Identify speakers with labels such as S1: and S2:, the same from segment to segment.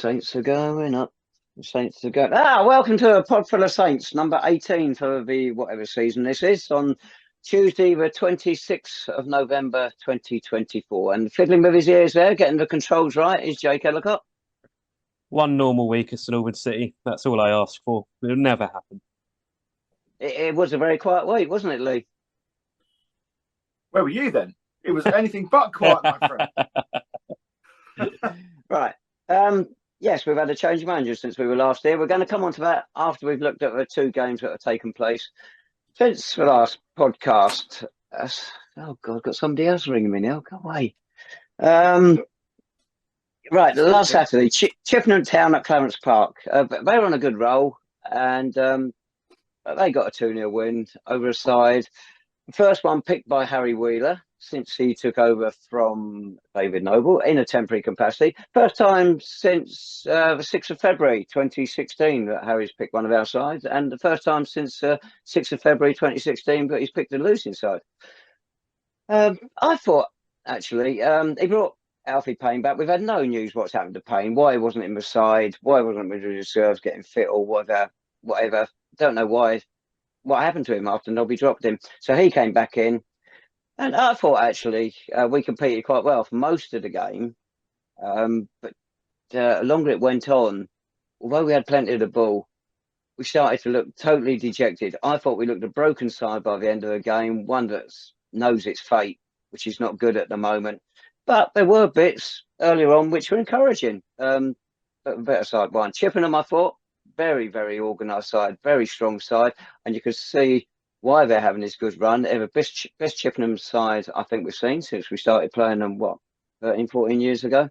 S1: Saints are going up. The Saints are going. Welcome to a Podful of Saints, number 18 for the whatever season this is, on Tuesday, the 26th of November, 2024. And fiddling with his ears there, getting the controls right, is Jake Ellacott.
S2: One normal week at St Albans City. That's all I ask for. It'll never happen.
S1: It was a very quiet week, wasn't it, Lee?
S3: Where were you then? It was anything but quiet, my friend.
S1: Right. Yes, we've had a change of manager since we were last here. We're going to come on to that after we've looked at the two games that have taken place since the last podcast. Oh, God, got somebody else ringing me now. Go away. Right, last Saturday, Chippenham Town at Clarence Park. They were on a good roll, and they got a 2-0 win over a side. The first one picked by Harry Wheeler since he took over from David Noble in a temporary capacity. First time since the 6th of February 2016 that Harry's picked one of our sides, and the first time since 6th of February 2016 that he's picked a losing side. I thought, actually, he brought Alfie Payne back. We've had no news what's happened to Payne, why he wasn't in the side, why he wasn't with the reserves getting fit or whatever. Don't know why. What happened to him after Nobby dropped him. So he came back in. And I thought, actually, we competed quite well for most of the game. But the longer it went on, although we had plenty of the ball, we started to look totally dejected. I thought we looked a broken side by the end of the game, one that knows its fate, which is not good at the moment. But there were bits earlier on which were encouraging. But the better side won. Chippenham, I thought, very, very organised side, very strong side. And you could see why they're having this good run. They're the best Chippenham side I think we've seen since we started playing them, 13, 14 years ago.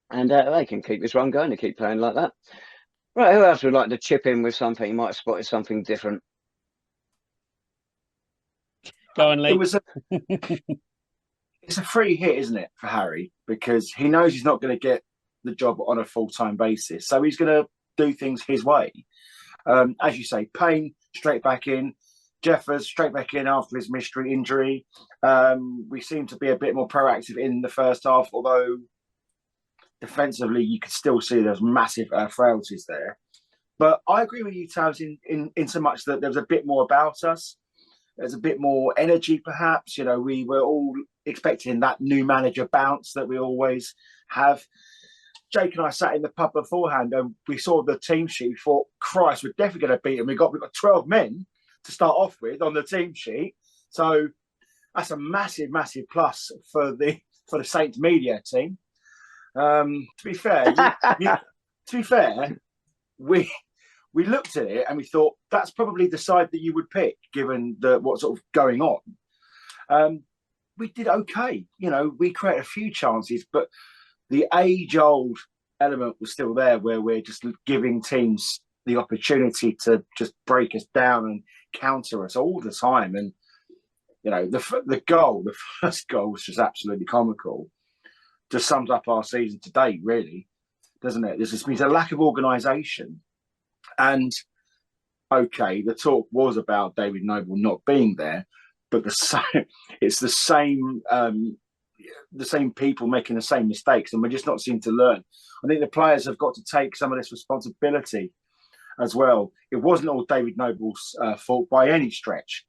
S1: And they can keep this run going to keep playing like that. Right, who else would like to chip in with something? You might have spotted something different.
S2: Go on, Lee.
S3: It's a free hit, isn't it, for Harry? Because he knows he's not going to get the job on a full-time basis. So he's going to do things his way. As you say, Payne straight back in. Jeffers straight back in after his mystery injury. We seem to be a bit more proactive in the first half, although defensively you could still see there's massive frailties there. But I agree with you, Taz, in so much that there was a bit more about us. There's a bit more energy, perhaps. You know, we were all expecting that new manager bounce that we always have. Jake and I sat in the pub beforehand and we saw the team sheet. We thought, Christ, we're definitely going to beat them. We've got 12 men to start off with on the team sheet. So that's a massive, massive plus for the Saints media team. To be fair, we looked at it and we thought that's probably the side that you would pick, given what's sort of going on. We did okay. You know, we created a few chances, but the age-old element was still there, where we're just giving teams the opportunity to just break us down and counter us all the time. And, you know, the first goal was just absolutely comical. Just sums up our season to date, really, doesn't it? There's a lack of organisation. And, okay, the talk was about David Noble not being there, but it's the same people making the same mistakes, and we're just not seeming to learn. I think the players have got to take some of this responsibility as well. It wasn't all David Noble's fault by any stretch,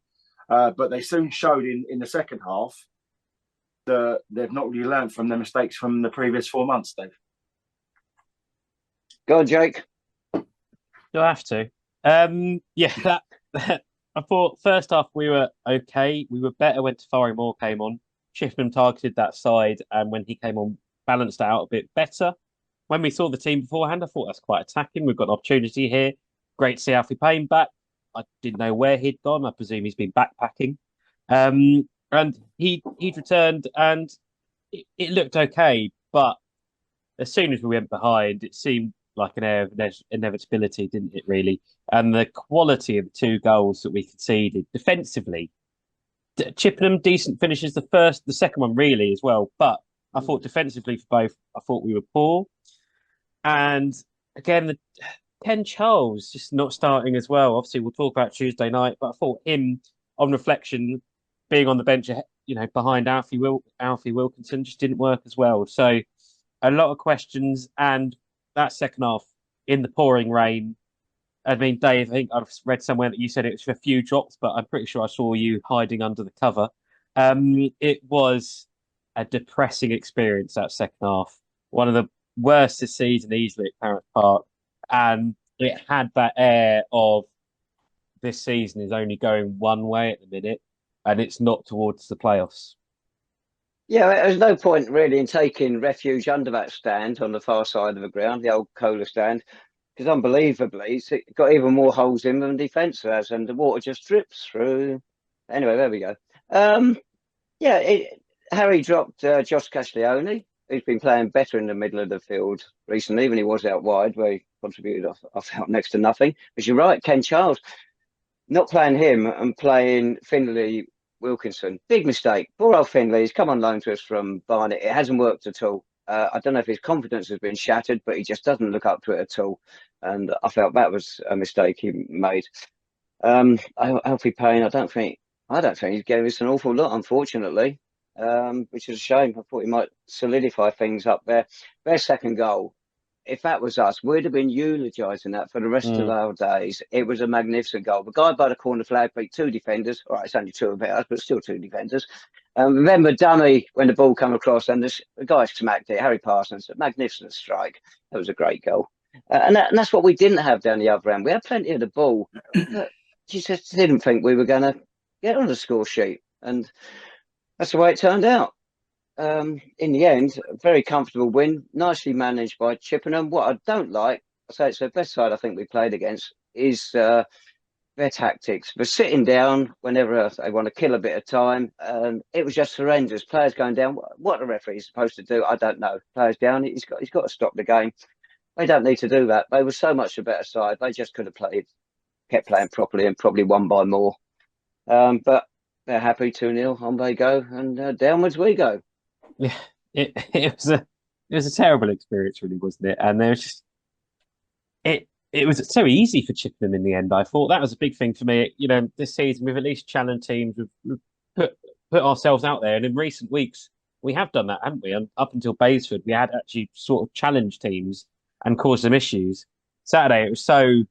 S3: but they soon showed in the second half that they've not really learned from their mistakes from the previous 4 months, Dave.
S1: Go on, Jake.
S2: Do I have to? Yeah, I thought first half we were okay. We were better when Tafari Moore came on. Chippenham targeted that side, and when he came on, balanced it out a bit better. When we saw the team beforehand, I thought that's quite attacking. We've got an opportunity here. Great to see Alfie Payne back. I didn't know where he'd gone. I presume he's been backpacking. And he'd returned, and it looked okay. But as soon as we went behind, it seemed like an air of inevitability, didn't it, really? And the quality of the two goals that we conceded defensively, Chippenham, decent finishes, the second one really as well. But I thought defensively for both, I thought we were poor. And again, Ken Charles just not starting as well. Obviously, we'll talk about Tuesday night, but I thought him, on reflection, being on the bench, behind Alfie Wilkinson just didn't work as well. So a lot of questions, and that second half in the pouring rain. I mean, Dave, I think I've read somewhere that you said it was a few drops, but I'm pretty sure I saw you hiding under the cover. It was a depressing experience, that second half. One of the worst this season easily at Clarence Park. And it had that air of this season is only going one way at the minute, and it's not towards the playoffs.
S1: Yeah, there's no point really in taking refuge under that stand on the far side of the ground, the old cola stand, because unbelievably, it's got even more holes in than defence has, and the water just drips through. Anyway, there we go. Yeah, Harry dropped Josh Castiglione, who's been playing better in the middle of the field recently than he was out wide, where he contributed, I felt, next to nothing. But you're right, Ken Charles, not playing him and playing Finley Wilkinson. Big mistake. Poor old Finley. He's come on loan to us from Barnet. It hasn't worked at all. I don't know if his confidence has been shattered, but he just doesn't look up to it at all. And I felt that was a mistake he made. Alfie Payne, I don't think he gave us an awful lot, unfortunately, which is a shame. I thought he might solidify things up there. Their second goal, if that was us, we'd have been eulogising that for the rest of our days. It was a magnificent goal. The guy by the corner flag beat two defenders. All right, it's only two of ours, but still two defenders. Remember dummy when the ball came across and the guy smacked it, Harry Parsons, a magnificent strike. That was a great goal. And that's what we didn't have down the other end. We had plenty of the ball, but you just didn't think we were going to get on the score sheet. And that's the way it turned out. In the end, a very comfortable win, nicely managed by Chippenham. What I don't like, I say it's the best side I think we played against, is their tactics. They're sitting down whenever they want to kill a bit of time. It was just horrendous. Players going down. What the referee is supposed to do, I don't know. Players down, he's got to stop the game. They don't need to do that. They were so much the better side. They just could have kept playing properly and probably won by more. But they're happy 2-0, on they go, and downwards we go.
S2: Yeah, it was a terrible experience, really, wasn't it? And there was just it was so easy for Chippenham in the end. I thought that was a big thing for me. You know, this season we've at least challenged teams, we've put ourselves out there, and in recent weeks we have done that, haven't we? And up until Basford, we had actually sort of challenged teams and caused them issues. Saturday it was so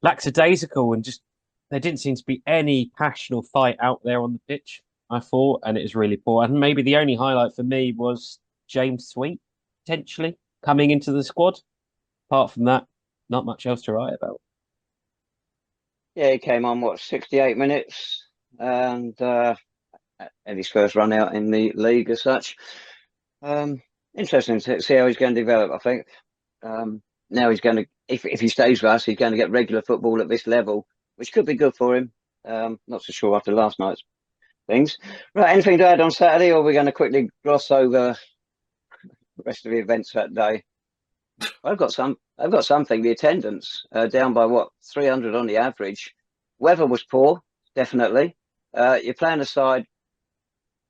S2: lackadaisical, and just there didn't seem to be any passion or fight out there on the pitch, I thought, and it was really poor. And maybe the only highlight for me was James Sweet potentially coming into the squad. Apart from that, not much else to write about.
S1: Yeah, he came on, 68 minutes, and had his first run out in the league as such. Interesting to see how he's going to develop, I think. Now he's going to, if he stays with us, he's going to get regular football at this level, which could be good for him. Not so sure after last night's things. Right, anything to add on Saturday, or are we going to quickly gloss over the rest of the events that day? I've got something. The attendance down by 300 on the average. Weather was poor, definitely. You're playing a side,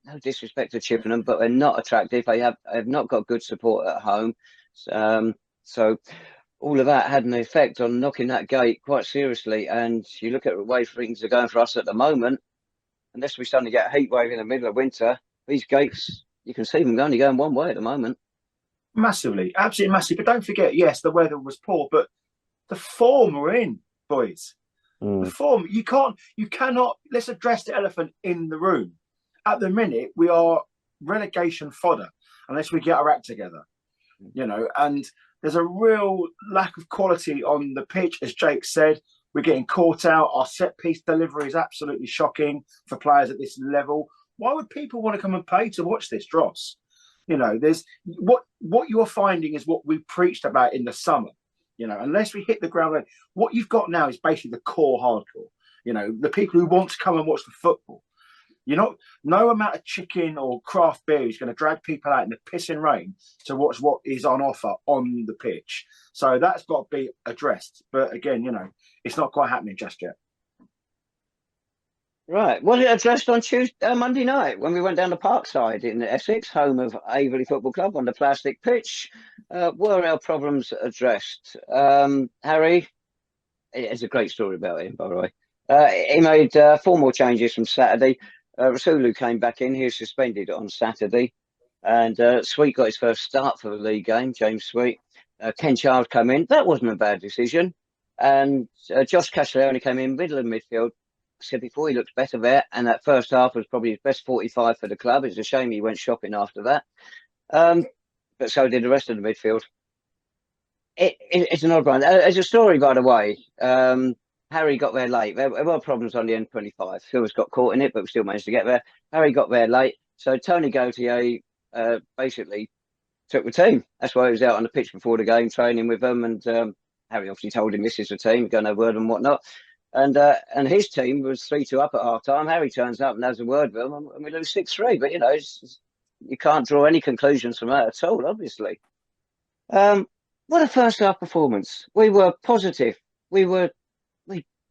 S1: no disrespect to Chippenham, but they're not attractive. They have not got good support at home. So all of that had an effect on knocking that gate quite seriously. And you look at the way things are going for us at the moment, unless we suddenly get a heat wave in the middle of winter, these gates, you can see them only going one way at the moment.
S3: Massively, absolutely massive. But don't forget, yes, the weather was poor, but the form we're in, boys. The form, you cannot, let's address the elephant in the room. At the minute, we are relegation fodder unless we get our act together, you know, and there's a real lack of quality on the pitch, as Jake said. We're getting caught out. Our set piece delivery is absolutely shocking for players at this level. Why would people want to come and pay to watch this, Dross? You know, there's what you're finding is what we preached about in the summer. You know, unless we hit the ground, what you've got now is basically the core hardcore. You know, the people who want to come and watch the football. No amount of chicken or craft beer is going to drag people out in the pissing rain to watch what is on offer on the pitch. So that's got to be addressed. But again, you know, it's not quite happening just yet.
S1: Right. Was it addressed on Monday night when we went down the Parkside in Essex, home of Aveley Football Club, on the plastic pitch? Were our problems addressed? Harry, it's a great story about him, by the way. He made 4 more changes from Saturday. Rasulu came back in. He was suspended on Saturday. And Sweet got his first start for the league game, James Sweet. Ken Charles came in. That wasn't a bad decision. And Josh Castellani came in, middle of midfield. I said before, he looked better there. And that first half was probably his best 45 for the club. It's a shame he went shopping after that. But so did the rest of the midfield. It's an odd one. As a story, by the way, Harry got there late. There were problems on the N25. Phil's got caught in it, but we still managed to get there. Harry got there late. So Tony Gautier basically took the team. That's why he was out on the pitch before the game, training with them. And Harry obviously told him this is the team, going to have a word and whatnot. And his team was 3-2 up at half time. Harry turns up and has a word with them, and we lose 6-3. But, you know, you can't draw any conclusions from that at all, obviously. What a first half performance. We were positive. We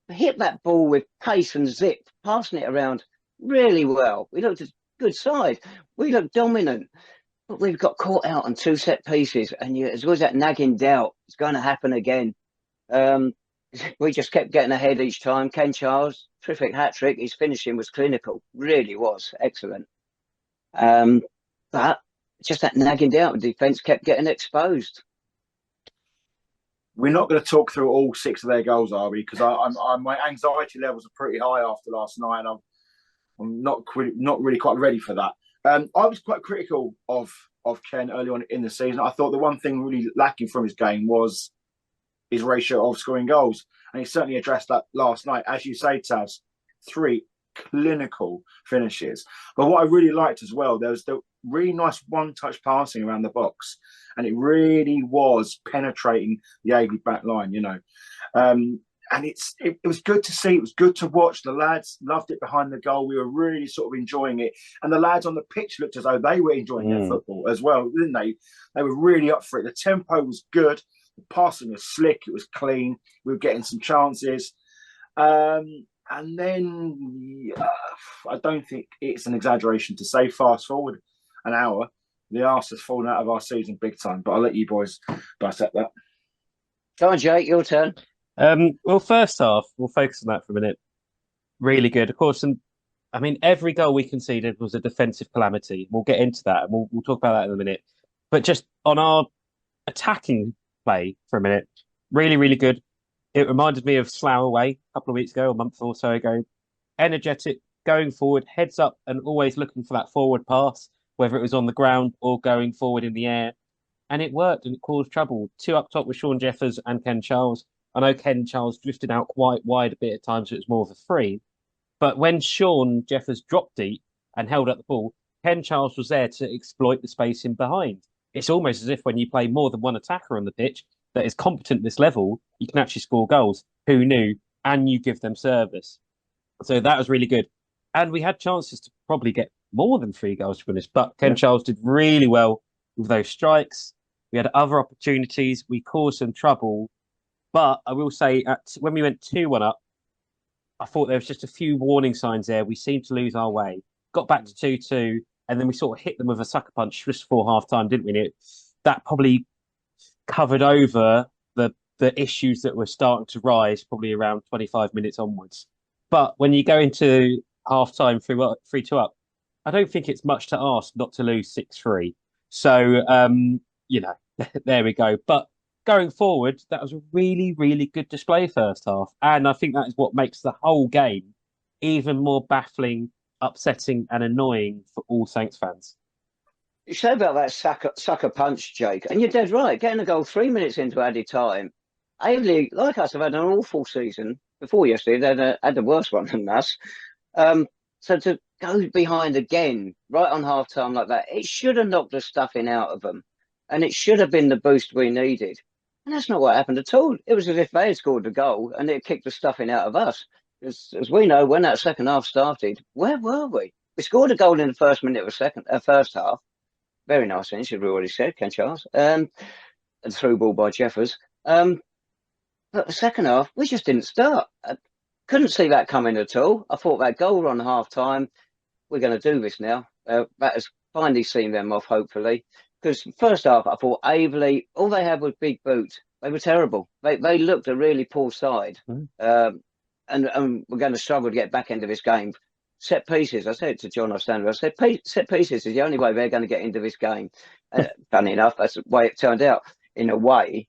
S1: hit that ball with pace and zip, passing it around really well. We looked a good side. We looked dominant. But we've got caught out on 2 set pieces. And there's always that nagging doubt. It's going to happen again. We just kept getting ahead each time. Ken Charles, terrific hat-trick. His finishing was clinical. Really was. Excellent. But just that nagging doubt. The defence kept getting exposed.
S3: We're not going to talk through all 6 of their goals, are we? Because my anxiety levels are pretty high after last night, and I'm not really quite ready for that. I was quite critical of Ken early on in the season. I thought the one thing really lacking from his game was his ratio of scoring goals, and he certainly addressed that last night. As you say, Taz, 3 clinical finishes. But what I really liked as well, there was the really nice one-touch passing around the box, and it really was penetrating the Aveley back line, you know. And it was good to see. It was good to watch. The lads loved it behind the goal. We were really sort of enjoying it. And the lads on the pitch looked as though they were enjoying their football as well, didn't they? They were really up for it. The tempo was good. The passing was slick. It was clean. We were getting some chances. And then I don't think it's an exaggeration to say fast forward an hour, the arse has fallen out of our season big time. But I'll let you boys dissect that.
S1: Go on, Jake, your turn.
S2: Well, first off, we'll focus on that for a minute. Really good. Of course, and I mean, every goal we conceded was a defensive calamity. We'll get into that, and we'll talk about that in a minute. But just on our attacking play for a minute, really, really good. It reminded me of Slough away a couple of weeks ago, a month or so ago. Energetic, going forward, heads up, and always looking for that forward pass, whether it was on the ground or going forward in the air. And it worked, and it caused trouble. 2 up top with Shaun Jeffers and Ken Charles. I know Ken Charles drifted out quite wide a bit at times, so it was more of a free. But when Shaun Jeffers dropped deep and held up the ball, Ken Charles was there to exploit the space in behind. It's almost as if when you play more than one attacker on the pitch that is competent at this level, you can actually score goals. Who knew? And you give them service. So that was really good. And we had chances to probably get more than 3 goals, to be honest. But Ken Charles did really well with those strikes. We had other opportunities. We caused some trouble. But I will say, when we went 2-1 up, I thought there was just a few warning signs there. We seemed to lose our way. Got back to 2-2, and then we sort of hit them with a sucker punch just before half-time, didn't we? That probably covered over the issues that were starting to rise probably around 25 minutes onwards. But when you go into half-time 3-2 up, I don't think it's much to ask not to lose 6-3. So, there we go. But going forward, that was a really, really good display first half. And I think that is what makes the whole game even more baffling, upsetting and annoying for all Saints fans.
S1: You say about that sucker punch, Jake, and you're dead right. Getting a goal 3 minutes into added time. Aveley, like us, have had an awful season. Before yesterday, they had the worst one than us. So to go behind again, right on half-time like that, it should have knocked the stuffing out of them. And it should have been the boost we needed. And that's not what happened at all. It was as if they had scored the goal and it kicked the stuffing out of us. As we know, when that second half started, where were we? We scored a goal in the first minute of first half. Very nice finish, as we already said, Ken Charles. And through ball by Jeffers. But the second half, we just didn't start. I couldn't see that coming at all. I thought that goal on half-time, we're going to do this now. That has finally seen them off, hopefully. Because first half, I thought Aveley, all they had was big boot. They were terrible. They looked a really poor side. And we're going to struggle to get back into this game set pieces. I said to John Ostrander, I said, set pieces is the only way they're going to get into this game. Funny enough, that's the way it turned out in a way.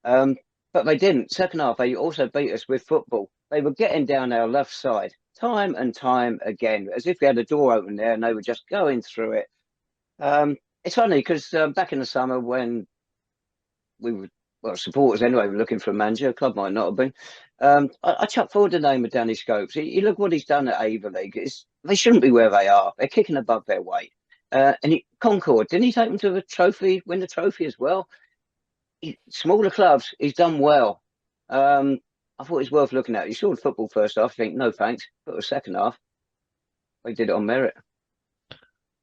S1: But they didn't. Second half, they also beat us with football. They were getting down our left side time and time again, as if we had a door open there and they were just going through it. It's funny because back in the summer when we were, well, supporters anyway, were looking for a manager, a club might not have been. I chucked forward the name of Danny Scopes. You look what he's done at Aveley. They shouldn't be where they are. They're kicking above their weight. And Concord, didn't he take them to the trophy, win the trophy as well? Smaller clubs, he's done well. I thought it's worth looking at. You saw the football first half, you think, no thanks. But the second half, they did it on merit.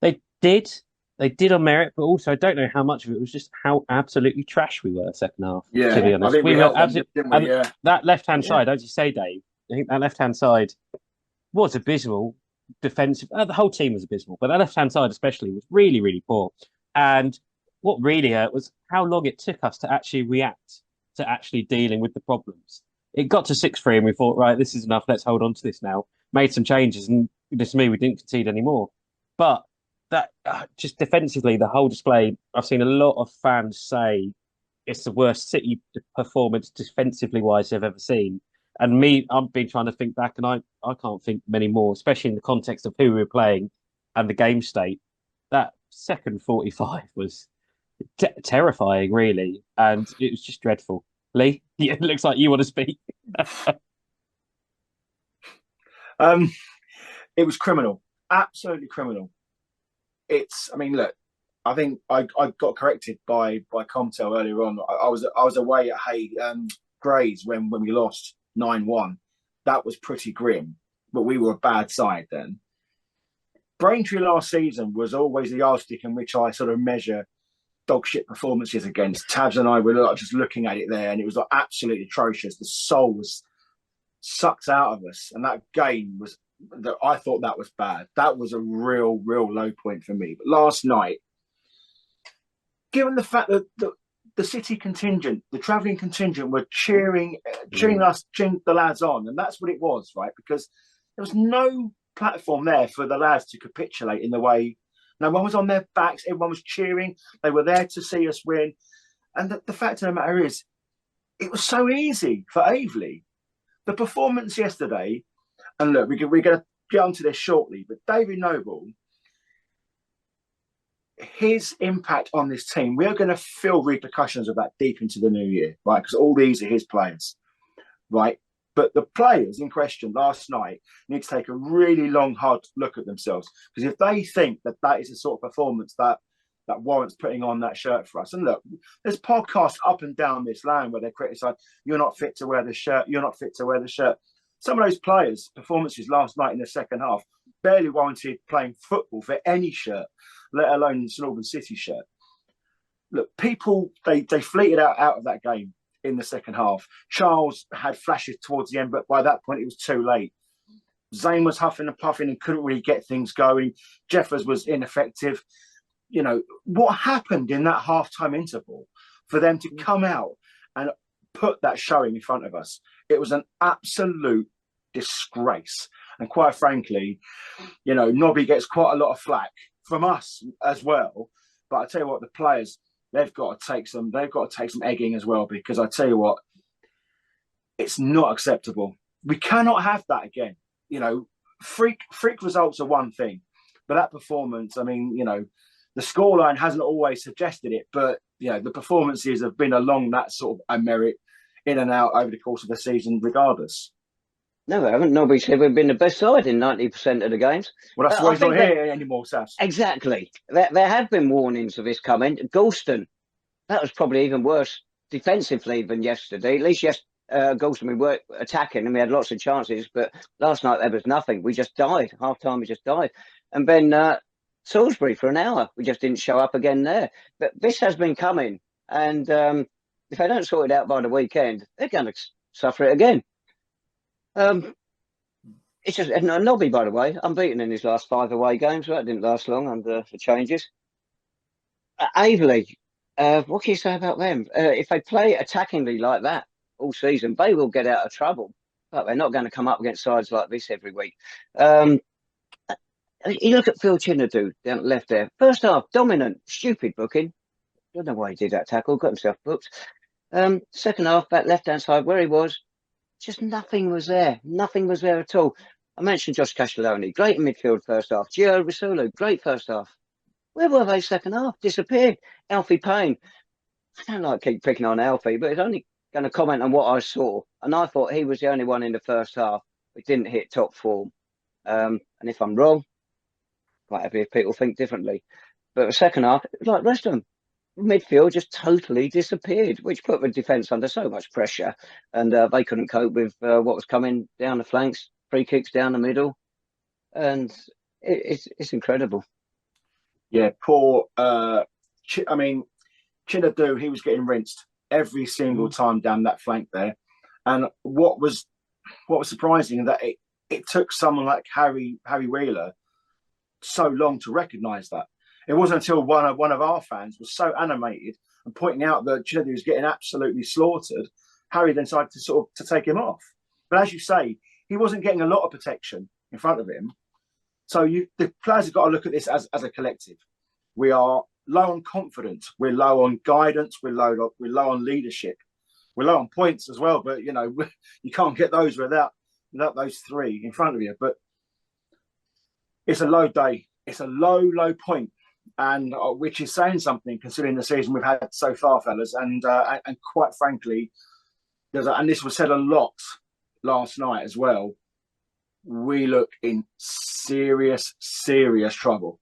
S2: They did. They did on merit, but also I don't know how much of it was just how absolutely trash we were second half.
S3: Yeah,
S2: to be honest,
S3: I think we
S2: were
S3: helped them,
S2: absolutely.
S3: didn't we? Yeah.
S2: That left-hand side, as you say, Dave, I think that left-hand side was abysmal. Defensive, the whole team was abysmal, but that left-hand side especially was really, really poor. And what really hurt was how long it took us to actually react to actually dealing with the problems. It got to 6-3 and we thought, right, this is enough. Let's hold on to this now. Made some changes and goodness me, we didn't concede anymore. But that just defensively, the whole display, I've seen a lot of fans say it's the worst City performance defensively wise they've ever seen. And me, I've been trying to think back and I can't think many more, especially in the context of who we were playing and the game state. That second 45 was terrifying, really. And it was just dreadful. Lee, it looks like you want to speak.
S3: It was criminal, absolutely criminal. I mean, look, I think I got corrected by Comtel earlier on. I was away at Grays when we lost 9-1. That was pretty grim, but we were a bad side then. Braintree last season was always the yardstick in which I sort of measure dog shit performances against. Tabs and I were just looking at it there, and it was like absolutely atrocious. The soul was sucked out of us, and that game was. I thought that was bad. That was a real low point for me. But last night, given the fact that the City contingent, the travelling contingent, were cheering the lads on, and that's what it was, right? Because there was no platform there for the lads to capitulate in the way. No one was on their backs. Everyone was cheering. They were there to see us win. And the fact of the matter is, it was so easy for Aveley. The performance yesterday. And look, we're going to get onto this shortly, but David Noble, his impact on this team, we are going to feel repercussions of that deep into the new year, right? Because all these are his players, right? But the players in question last night need to take a really long, hard look at themselves. Because if they think that is the sort of performance that warrants putting on that shirt for us. And look, there's podcasts up and down this land where they criticise, you're not fit to wear the shirt, you're not fit to wear the shirt. Some of those players' performances last night in the second half barely warranted playing football for any shirt, let alone the St Albans City shirt. Look, people, they fleeted out of that game in the second half. Charles had flashes towards the end, but by that point it was too late. Zane was huffing and puffing and couldn't really get things going. Jeffers was ineffective. You know, what happened in that half-time interval for them to come out and put that showing in front of us? It was an absolute disgrace. And quite frankly, you know, Nobby gets quite a lot of flack from us as well. But I tell you what, the players, they've got to take some egging as well, because I tell you what, it's not acceptable. We cannot have that again. You know, freak results are one thing, but that performance, I mean, you know, the scoreline hasn't always suggested it, but you know, the performances have been along that sort of a merit in and out over the course of the season, regardless.
S1: No, they haven't. Nobby said we've been the best side in 90% of the games.
S3: Well, that's why he's not here anymore, Sass.
S1: Exactly. There have been warnings of this coming. Galston, that was probably even worse defensively than yesterday. At least Galston, we were attacking and we had lots of chances, but last night there was nothing. We just died. Half time we just died. And then Salisbury for an hour, we just didn't show up again there. But this has been coming, and if they don't sort it out by the weekend, they're going to suffer it again. It's just Nobby, by the way, unbeaten in his last 5 away games. That didn't last long under the changes. Aveley, what can you say about them? If they play attackingly like that all season, they will get out of trouble. But they're not going to come up against sides like this every week. You look at Phil Chinadu down left there. First half, dominant, stupid booking. Don't know why he did that tackle. Got himself booked. Second half, that left-hand side where he was, just nothing was there. Nothing was there at all. I mentioned Josh Castelloni, great in midfield first half. Gio Risolo, great first half. Where were they second half? Disappeared. Alfie Payne. I don't like keep picking on Alfie, but he's only going to comment on what I saw. And I thought he was the only one in the first half who didn't hit top form. And if I'm wrong, quite happy if people think differently. But the second half, it was like the rest of them. Midfield just totally disappeared, which put the defence under so much pressure. And they couldn't cope with what was coming down the flanks, free kicks down the middle. And it's incredible.
S3: Yeah, poor. Chinadu, he was getting rinsed every single time down that flank there. And what was surprising that it took someone like Harry Wheeler so long to recognise that. It wasn't until one of our fans was so animated and pointing out that Chinadu was getting absolutely slaughtered, Harry then decided to take him off. But as you say, he wasn't getting a lot of protection in front of him. So the players have got to look at this as a collective. We are low on confidence. We're low on guidance. We're low on leadership. We're low on points as well. But, you can't get those without those three in front of you. But it's a low day. It's a low point. And which is saying something considering the season we've had so far, fellas. And quite frankly, and this was said a lot last night as well, we look in serious trouble.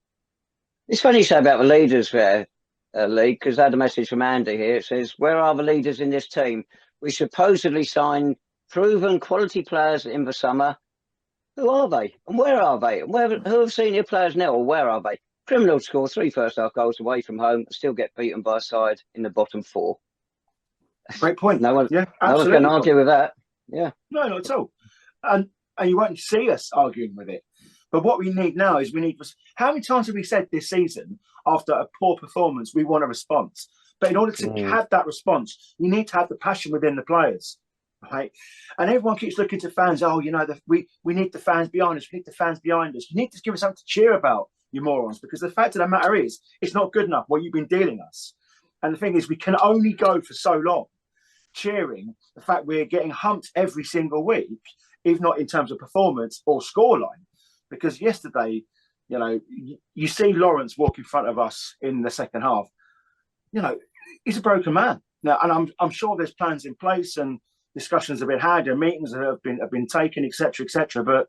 S1: It's funny you say about the leaders there, Lee, because I had a message from Andy here. It says, where are the leaders in this team? We supposedly signed proven quality players in the summer. Who are they? And where are they? And who are senior players now, or where are they? Criminal score 3 first-half goals away from home, still get beaten by a side in the bottom 4.
S3: Great point.
S1: No one's going to argue with that. Yeah.
S3: No, not at all. And you won't see us arguing with it. But what we need now is how many times have we said this season, after a poor performance, we want a response? But in order to have that response, you need to have the passion within the players, right? And everyone keeps looking to fans. Oh, we need the fans behind us. We need the fans behind us. You need to give us something to cheer about, you morons, because the fact of the matter is, it's not good enough what you've been dealing us. And the thing is, we can only go for so long cheering the fact we're getting humped every single week, if not in terms of performance or scoreline. Because yesterday, you see Lawrence walk in front of us in the second half. He's a broken man now, and I'm sure there's plans in place and discussions have been had and meetings have been taken, etc. But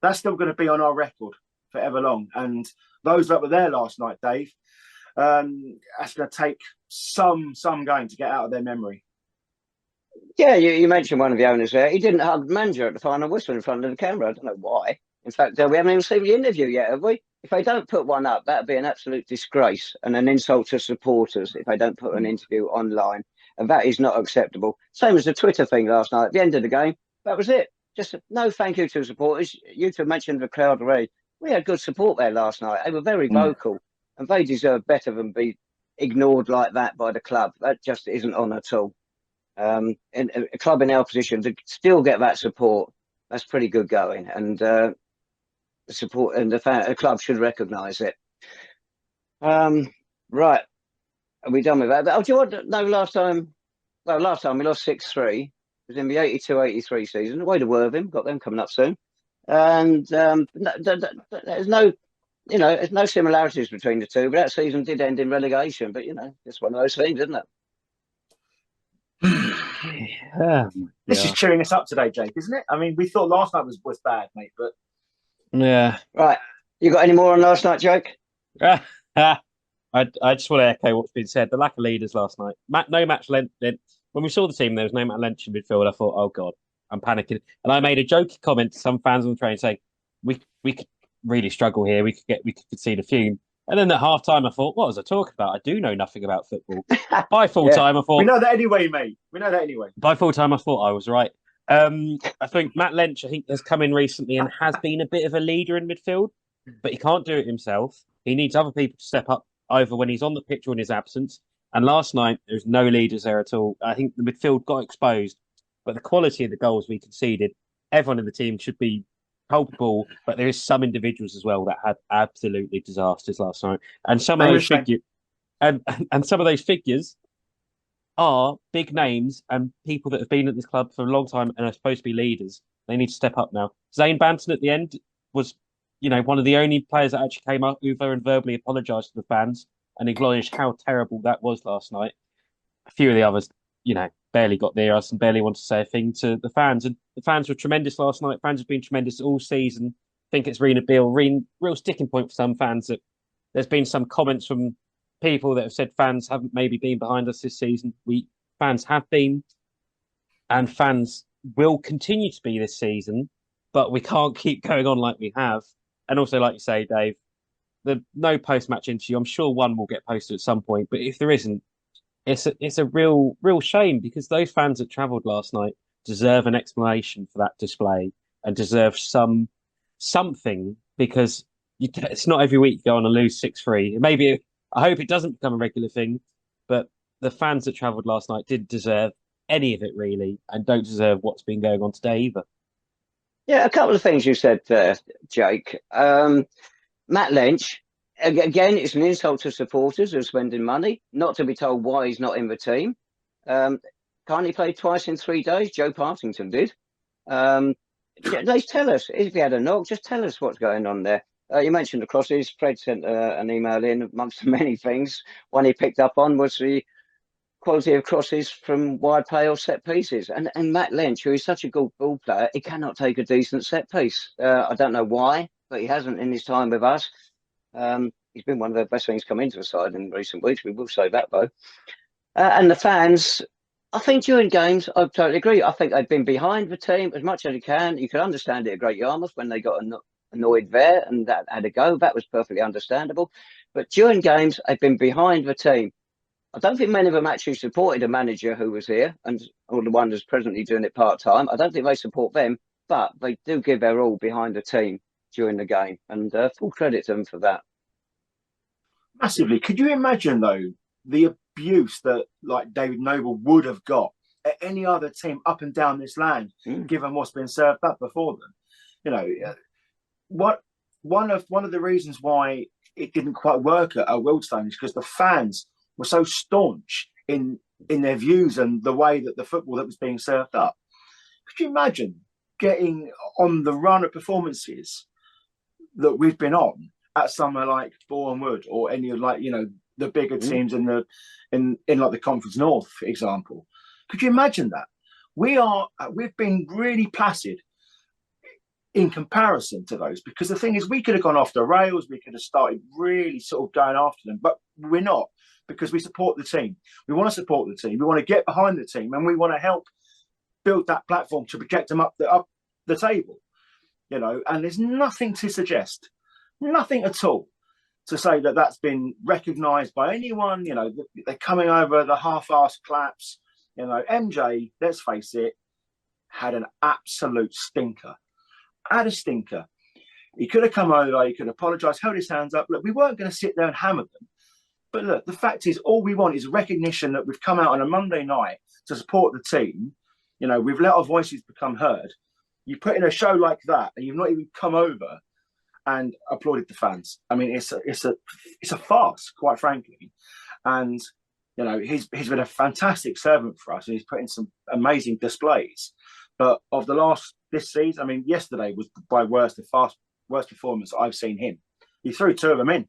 S3: that's still going to be on our record forever long. And those that were there last night, Dave, that's going to take some going to get out of their memory.
S1: Yeah, you mentioned one of the owners there. He didn't hug the manager at the final whistle in front of the camera. I don't know why. In fact, we haven't even seen the interview yet, have we? If they don't put one up, that'd be an absolute disgrace and an insult to supporters if they don't put an interview online. And that is not acceptable. Same as the Twitter thing last night. At the end of the game, that was it. Just no thank you to the supporters. You two mentioned the crowd already. We had good support there last night. They were very vocal and they deserve better than be ignored like that by the club. That just isn't on at all. And a club in our position to still get that support, that's pretty good going. And the support and the club should recognise it. Right. Are we done with that? Oh, do you want to know last time we lost 6-3. It was in the 82-83 season. Away to Worthing, got them coming up soon. And there's no similarities between the two, but that season did end in relegation. But, it's one of those things, isn't it?
S3: This is cheering us up today, Jake, isn't it? I mean, we thought last night was bad, mate, but
S2: yeah.
S1: Right. You got any more on last night, Jake?
S2: I just want to echo what's been said. The lack of leaders last night. No match length. When we saw the team, there was no match length in midfield. I thought, oh God, I'm panicking. And I made a jokey comment to some fans on the train saying, we could really struggle here. We could concede a few. And then at half time, I thought, what was I talking about? I do know nothing about football. By full time, I thought...
S3: We know that anyway, mate. We know that anyway.
S2: By full time, I thought I was right. I think Matt Lynch, has come in recently and has been a bit of a leader in midfield, but he can't do it himself. He needs other people to step up either when he's on the pitch or in his absence. And last night, there's no leaders there at all. I think the midfield got exposed, but the quality of the goals we conceded, everyone in the team should be culpable, but there is some individuals as well that had absolutely disasters last night, and some of
S3: Name
S2: those
S3: the name.
S2: figures, and some of those figures are big names and people that have been at this club for a long time and are supposed to be leaders. They need to step up now. Zane Banton at the end was, one of the only players that actually came up over and verbally apologised to the fans and acknowledged how terrible that was last night. A few of the others, barely got near us and barely wanted to say a thing to the fans. And the fans were tremendous last night. Fans have been tremendous all season. I think it's been a real sticking point for some fans that there's been some comments from people that have said fans haven't maybe been behind us this season. Fans have been, and fans will continue to be this season, but we can't keep going on like we have. And also, like you say, Dave, the no post-match interview. I'm sure one will get posted at some point, but if there isn't, it's a real shame because those fans that travelled last night deserve an explanation for that display and deserve something because it's not every week you go on and lose 6-3. Maybe I hope it doesn't become a regular thing, but the fans that travelled last night didn't deserve any of it really, and don't deserve what's been going on today either.
S1: Yeah, a couple of things you said there, Jake. Matt Lynch, again, it's an insult to supporters who are spending money, not to be told why he's not in the team. Can't he play twice in 3 days? Joe Partington did. They tell us, if he had a knock, just tell us what's going on there. You mentioned the crosses. Fred sent an email in amongst the many things. One he picked up on was the quality of crosses from wide play or set pieces. And Matt Lynch, who is such a good ball player, he cannot take a decent set piece. I don't know why, but he hasn't in his time with us. He's been one of the best things come into the side in recent weeks. We will say that, though. And the fans, I think during games, I totally agree. I think they've been behind the team as much as they can. You can understand it at Great Yarmouth when they got annoyed there and that had a go. That was perfectly understandable. But during games, they've been behind the team. I don't think many of them actually supported a manager who was here and all the one who's presently doing it part-time. I don't think they support them, but they do give their all behind the team during the game. And full credit to them for that.
S3: Massively. Could you imagine, though, the abuse that like David Noble would have got at any other team up and down this land, given what's been served up before them? One of the reasons why it didn't quite work at Wealdstone is because the fans were so staunch in their views and the way that the football that was being served up. Could you imagine getting on the run of performances that we've been on at somewhere like Boreham Wood or any of the bigger teams in like the Conference North, for example? Could you imagine that? We've been really placid in comparison to those, because the thing is, we could have gone off the rails, we could have started really sort of going after them, but we're not, because we support the team. We want to support the team. We want to get behind the team, and we want to help build that platform to project them up the table. And there's nothing to suggest, nothing at all to say that that's been recognised by anyone. They're coming over the half-assed claps. MJ, let's face it, had an absolute stinker. He could have come over, he could apologise, held his hands up. Look, we weren't going to sit there and hammer them. But look, the fact is, all we want is recognition that we've come out on a Monday night to support the team. We've let our voices become heard. You put in a show like that, and you've not even come over and applauded the fans. I mean, it's a farce, quite frankly. And he's been a fantastic servant for us, and he's put in some amazing displays. But of this season, I mean, yesterday was by worst performance I've seen him. He threw 2 of them in.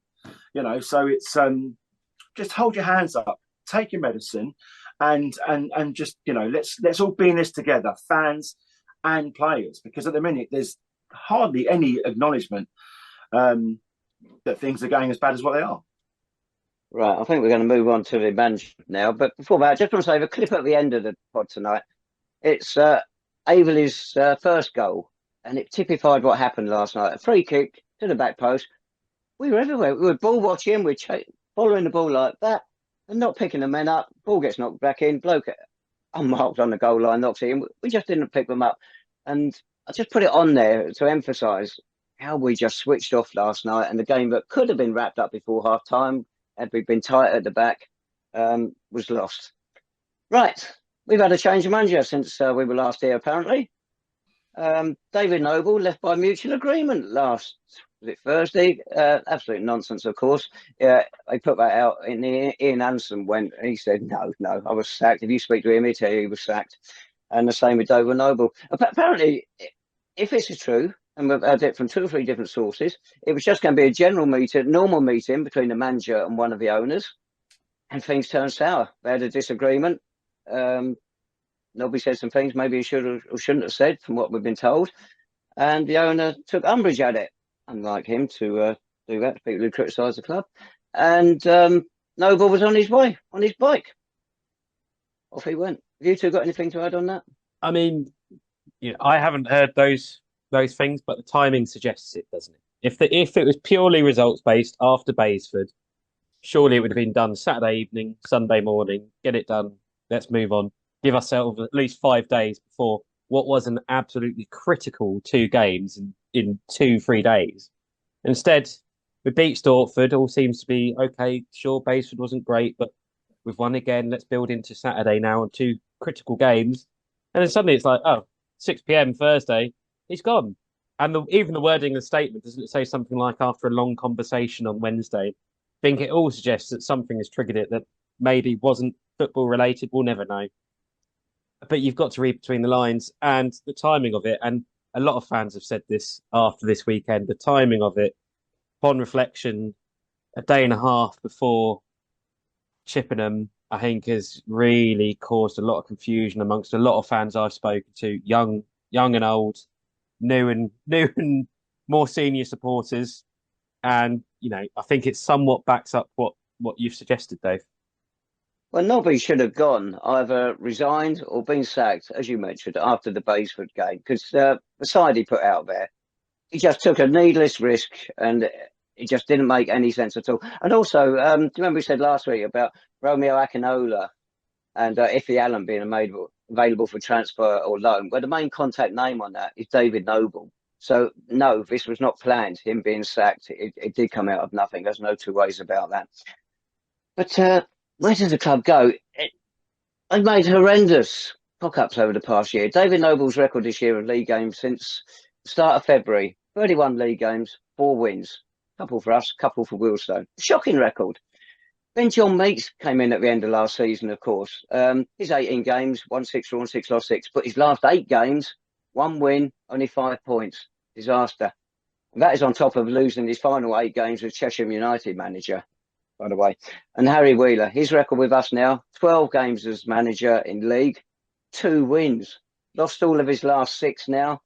S3: So it's just hold your hands up, take your medicine, and just let's all be in this together, fans and players, because at the minute there's hardly any acknowledgement that things are going as bad as what they are.
S1: Right, I think we're going to move on to the management now. But before that, I just want to say the clip at the end of the pod tonight. It's Aveley's first goal, and it typified what happened last night. A free kick to the back post. We were everywhere. We were ball watching. We were following the ball like that and not picking the men up. Ball gets knocked back in. Bloke unmarked on the goal line knocks it in. We just didn't pick them up. And I just put it on there to emphasise how we just switched off last night, and the game that could have been wrapped up before half time, had we been tight at the back, was lost. Right. We've had a change of manager since we were last here, apparently. David Noble left by mutual agreement last, was it Thursday? Absolute nonsense, of course. Yeah, they put that out. Ian Anderson went, and he said, no, I was sacked. If you speak to him, he'll tell you he was sacked. And the same with David Noble. Apparently, if this is true, and we've had it from 2 or 3 different sources, it was just going to be a general meeting, normal meeting between the manager and one of the owners, and things turned sour. They had a disagreement. Nobby said some things maybe he should have or shouldn't have said from what we've been told. And the owner took umbrage at it, unlike him to do that to people who criticise the club. And Noble was on his way, on his bike. Off he went. Have you two got anything to add on that?
S2: I mean, I haven't heard those things, but the timing suggests it, doesn't it? If it was purely results based after Baysford, surely it would have been done Saturday evening, Sunday morning, get it done, let's move on. Give ourselves at least 5 days before what was an absolutely critical 2 games in 2-3 days. Instead, we beat Stortford, all seems to be okay. Sure, Baysford wasn't great, but we've won again. Let's build into Saturday now on 2 critical games. And then suddenly it's like, 6 p.m. Thursday, he's gone. And even the wording of the statement, doesn't it say something like after a long conversation on Wednesday? I think it all suggests that something has triggered it that maybe wasn't football related. We'll never know. But you've got to read between the lines and the timing of it. And a lot of fans have said this after this weekend, the timing of it, upon reflection, a day and a half before Chippenham, I think has really caused a lot of confusion amongst a lot of fans I've spoken to, young and old, new and more senior supporters. And, I think it somewhat backs up what you've suggested, Dave.
S1: Well, Nobby should have gone, either resigned or been sacked, as you mentioned, after the Baysford game, because the side he put out there, he just took a needless risk and it just didn't make any sense at all. And also, do you remember we said last week about Romeo Akinola and Iffy Allen being available for transfer or loan? Well, the main contact name on that is David Noble. So, no, this was not planned, him being sacked. It did come out of nothing. There's no 2 ways about that. But where does the club go? They've made horrendous cock-ups over the past year. David Noble's record this year of league games since the start of February, 31 league games, 4 wins. Couple for us, couple for Wealdstone. Shocking record. Then Jon Meakes came in at the end of last season, of course. His 18 games, won 6, drawn 6, lost 6. But his last 8 games, 1 win, only 5 points. Disaster. And that is on top of losing his final 8 games with Cheshire United manager, by the way. And Harry Wheeler, his record with us now, 12 games as manager in league, 2 wins. Lost all of his last 6 now.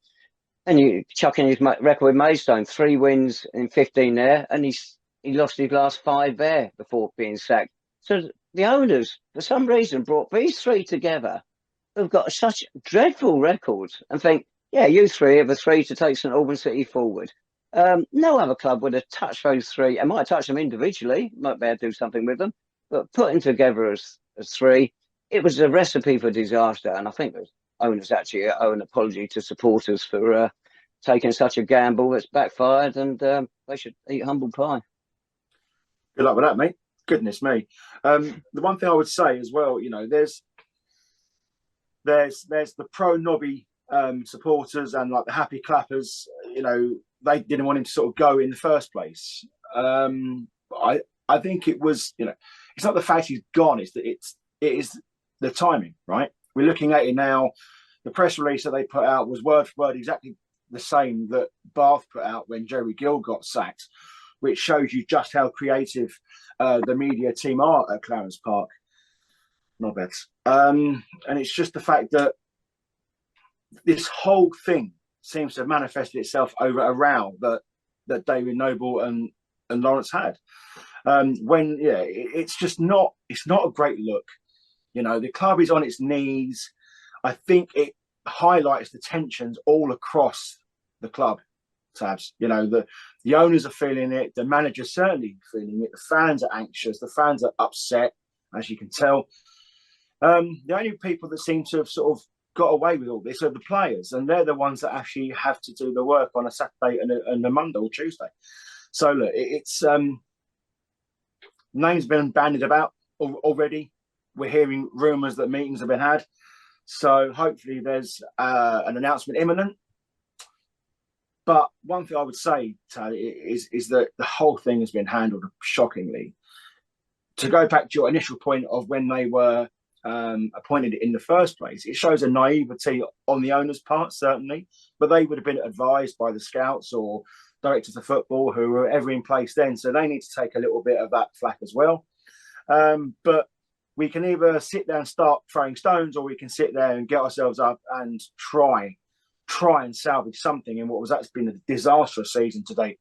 S1: And you chuck in his record with Maidstone, 3 wins in 15 there. And he lost his last 5 there before being sacked. So the owners, for some reason, brought these 3 together who've got such dreadful records and think, yeah, you 3 are the 3 to take St Albans City forward. No other club would have touched those 3. I might touch them individually, might be able to do something with them, but putting together as 3, it was a recipe for disaster. And I think the owners actually owe an apology to supporters for taking such a gamble that's backfired, and they should eat humble pie.
S3: Good luck with that, mate. Goodness me. The one thing I would say as well, there's the pro Nobby supporters and like the happy clappers. They didn't want him to sort of go in the first place. I think it was, it's not the fact he's gone; it's that it is the timing, right? We're looking at it now. The press release that they put out was word for word exactly the same that Bath put out when Jerry Gill got sacked, which shows you just how creative the media team are at Clarence Park. Not bad. And it's just the fact that this whole thing seems to have manifested itself over a row that David Noble and Lawrence had. It's just not a great look. The club is on its knees. I think it highlights the tensions all across the club, Tabs. The owners are feeling it, the manager's certainly feeling it, the fans are anxious, the fans are upset, as you can tell. The only people that seem to have sort of got away with all this are the players, and they're the ones that actually have to do the work on a Saturday and a Monday or Tuesday. So look, it's names been bandied about already. We're hearing rumours that meetings have been had. So hopefully there's an announcement imminent But one thing I would say, Tad, is that the whole thing has been handled shockingly. To go back to your initial point of when they were appointed in the first place, it shows a naivety on the owner's part, certainly, but they would have been advised by the scouts or directors of football who were ever in place then, so they need to take a little bit of that flack as well. But we can either sit there and start throwing stones, or we can sit there and get ourselves up and try and salvage something in what was actually been a disastrous season to date.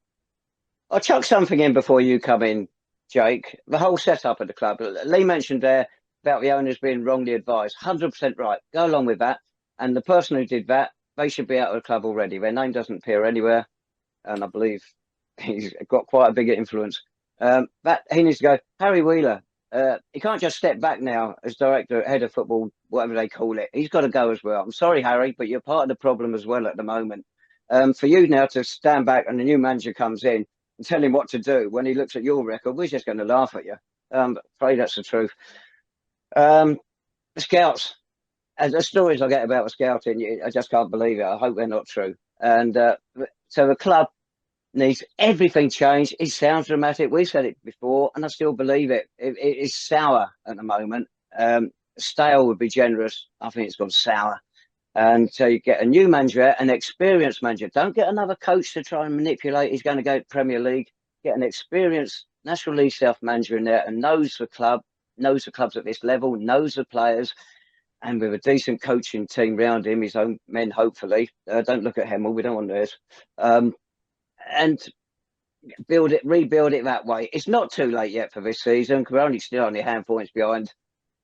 S1: I'll chuck something in before you come in, Jake. The whole setup of the club. Lee mentioned there about the owners being wrongly advised. 100% right. Go along with that. And the person who did that, they should be out of the club already. Their name doesn't appear anywhere. And I believe he's got quite a big influence. That he needs to go. Harry Wheeler, he can't just step back now as director, head of football, whatever they call it. He's got to go as well. I'm sorry, Harry, but you're part of the problem as well at the moment. For you now to stand back and the new manager comes in and tell him what to do when he looks at your record, we're just going to laugh at you. I'm afraid that's the truth. The scouts, and the stories I get about the scouting, I just can't believe it. I hope they're not true. And so the club needs everything changed. It sounds dramatic. We've said it before, and I still believe it. It is sour at the moment. Stale would be generous. I think it's gone sour. And so you get a new manager, an experienced manager. Don't get another coach to try and manipulate. He's going to go to Premier League. Get an experienced National League South manager in there and knows the club, knows the clubs at this level, knows the players, and with a decent coaching team around him, his own men, hopefully. Don't look at Hemel. We don't want this. And rebuild it that way. It's not too late yet for this season because we're only a handful points behind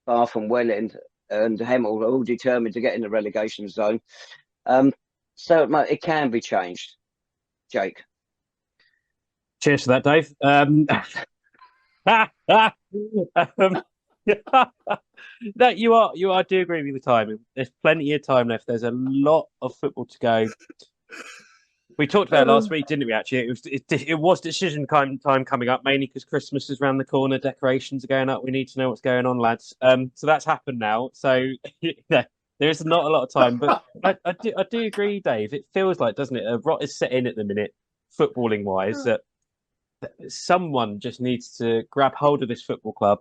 S1: Bath and Welland, and Hemel are all determined to get in the relegation zone. So it can be changed. Jake.
S2: Cheers for that, Dave. No, you are. I do agree with the timing. There's plenty of time left. There's a lot of football to go. We talked about it last week, didn't we? Actually, it was decision time coming up, mainly because Christmas is around the corner. Decorations are going up. We need to know what's going on, lads. So that's happened now. So there is not a lot of time, but I do agree, Dave. It feels like, doesn't it? A rot is set in at the minute, footballing wise. That someone just needs to grab hold of this football club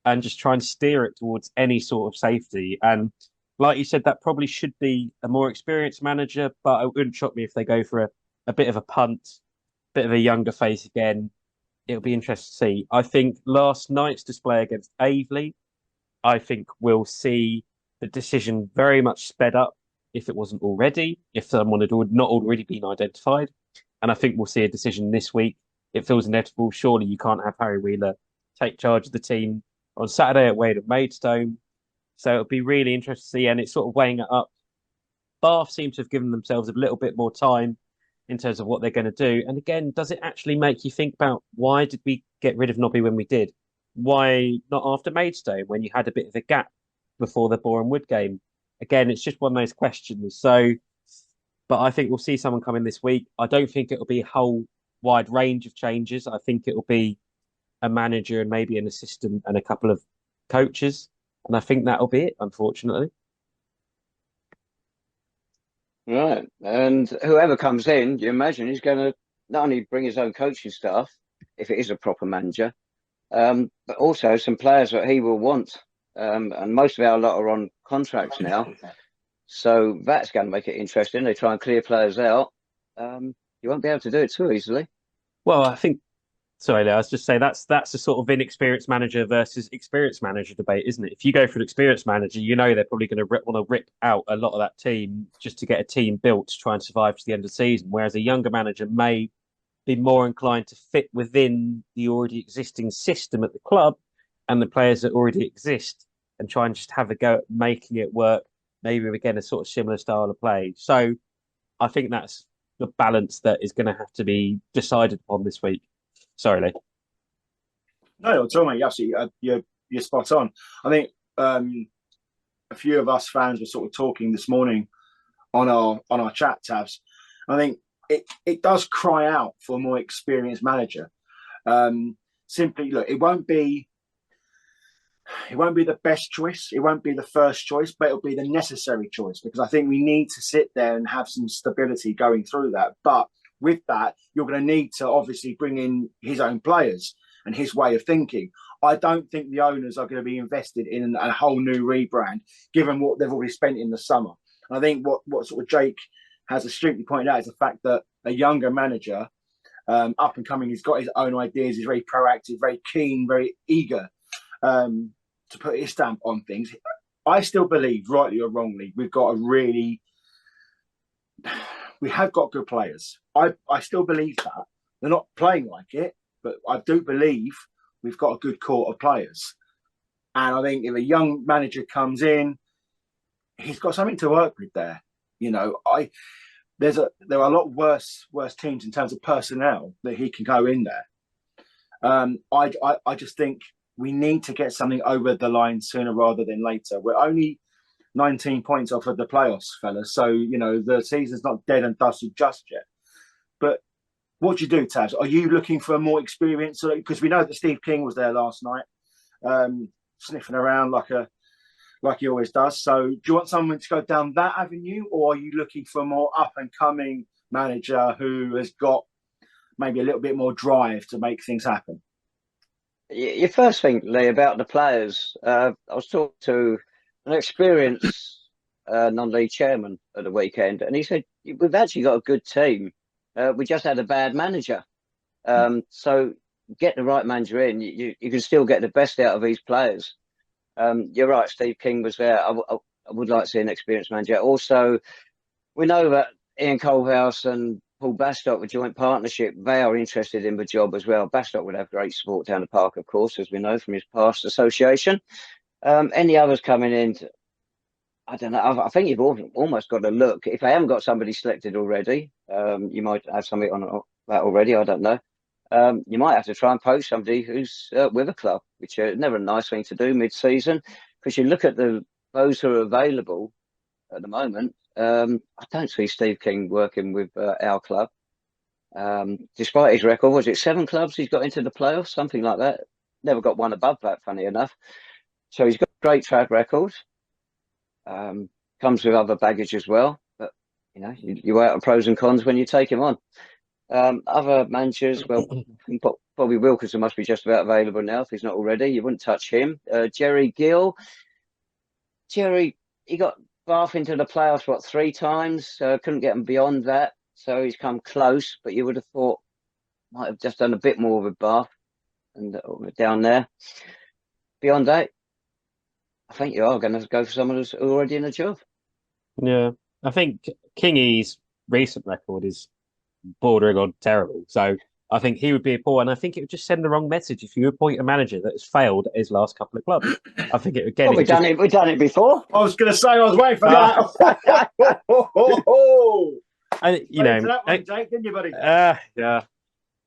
S2: and just try and steer it towards any sort of safety. And like you said, that probably should be a more experienced manager, but it wouldn't shock me if they go for a bit of a punt, bit of a younger face again. It'll be interesting to see. I think last night's display against Aveley, I think we'll see the decision very much sped up if it wasn't already, if someone had not already been identified. And I think we'll see a decision this week. It feels inevitable. Surely you can't have Harry Wheeler take charge of the team on Saturday at Wade and Maidstone. So it'll be really interesting to see, and it's sort of weighing it up. Bath seem to have given themselves a little bit more time in terms of what they're going to do. And again, does it actually make you think about why did we get rid of Nobby when we did? Why not after Maidstone when you had a bit of a gap before the Boreham Wood game? Again, it's just one of those questions. So, but I think we'll see someone come in this week. I don't think it'll be a whole wide range of changes. I think it'll be a manager and maybe an assistant and a couple of coaches. And I think that'll be it, unfortunately.
S1: Right. And whoever comes in, you imagine he's going to not only bring his own coaching staff, if it is a proper manager, but also some players that he will want. And most of our lot are on contracts now. So that's going to make it interesting. They try and clear players out. You won't be able to do it too easily.
S2: Well, I think, sorry, I was just saying that's a sort of inexperienced manager versus experienced manager debate, isn't it? If you go for an experienced manager, you know they're probably going to want to rip out a lot of that team just to get a team built to try and survive to the end of the season. Whereas a younger manager may be more inclined to fit within the already existing system at the club and the players that already exist and try and just have a go at making it work, maybe again a sort of similar style of play. So I think that's the balance that is going to have to be decided upon this week. Sorry, Lee.
S3: No, at all, mate. Absolutely, you're spot on. I think a few of us fans were sort of talking this morning on our chat tabs. I think it does cry out for a more experienced manager. Simply, look, it won't be the best choice. It won't be the first choice, but it'll be the necessary choice because I think we need to sit there and have some stability going through that. But with that, you're going to need to obviously bring in his own players and his way of thinking. I don't think the owners are going to be invested in a whole new rebrand, given what they've already spent in the summer. And I think what sort of Jake has astutely pointed out is the fact that a younger manager, up and coming, he's got his own ideas, he's very proactive, very keen, very eager to put his stamp on things. I still believe, rightly or wrongly, we have got good players. I still believe that. They're not playing like it, but I do believe we've got a good core of players. And I think if a young manager comes in, he's got something to work with there. You know, there are a lot worse teams in terms of personnel that he can go in there. I just think we need to get something over the line sooner rather than later. We're only 19 points off of the playoffs, fellas. So, you know, the season's not dead and dusted just yet. But what do you do, Taz? Are you looking for more experience? Because we know that Steve King was there last night, sniffing around like he always does. So do you want someone to go down that avenue, or are you looking for a more up-and-coming manager who has got maybe a little bit more drive to make things happen?
S1: Your first thing, Lee, about the players. I was talking to an experienced non-league chairman at the weekend, and he said, we've actually got a good team. We just had a bad manager. So get the right manager in, you can still get the best out of these players. You're right, Steve King was there. I would like to see an experienced manager. Also, we know that Ian Colehouse and Paul Bastock, with joint partnership, they are interested in the job as well. Bastock would have great support down the park, of course, as we know from his past association. Any others coming in, I don't know. I think you've almost got to look. If they haven't got somebody selected already, you might have somebody on that already. I don't know. You might have to try and poach somebody who's with a club, which is never a nice thing to do mid-season, because you look at those who are available at the moment. I don't see Steve King working with our club. Despite his record, was it 7 clubs he's got into the playoffs, something like that? Never got one above that, funny enough. So he's got a great track record. Comes with other baggage as well. But, you know, you weigh out the pros and cons when you take him on. Other managers, well, Bobby Wilkinson must be just about available now if he's not already. You wouldn't touch him. Jerry Gill. Jerry, he got Bath into the playoffs, 3 times? Couldn't get him beyond that. So he's come close, but you would have thought might have just done a bit more with Bath and down there. Beyond that, I think you are going to go for someone who's already in a job.
S2: Yeah, I think Kingy's recent record is bordering on terrible. So I think he would be a poor, and I think it would just send the wrong message if you appoint a manager that has failed at his last couple of clubs. I think it again.
S1: Well, we've done it before.
S3: I was going to say I was waiting for that.
S2: And you know,
S3: that one, Jake, didn't you, buddy?
S2: Yeah.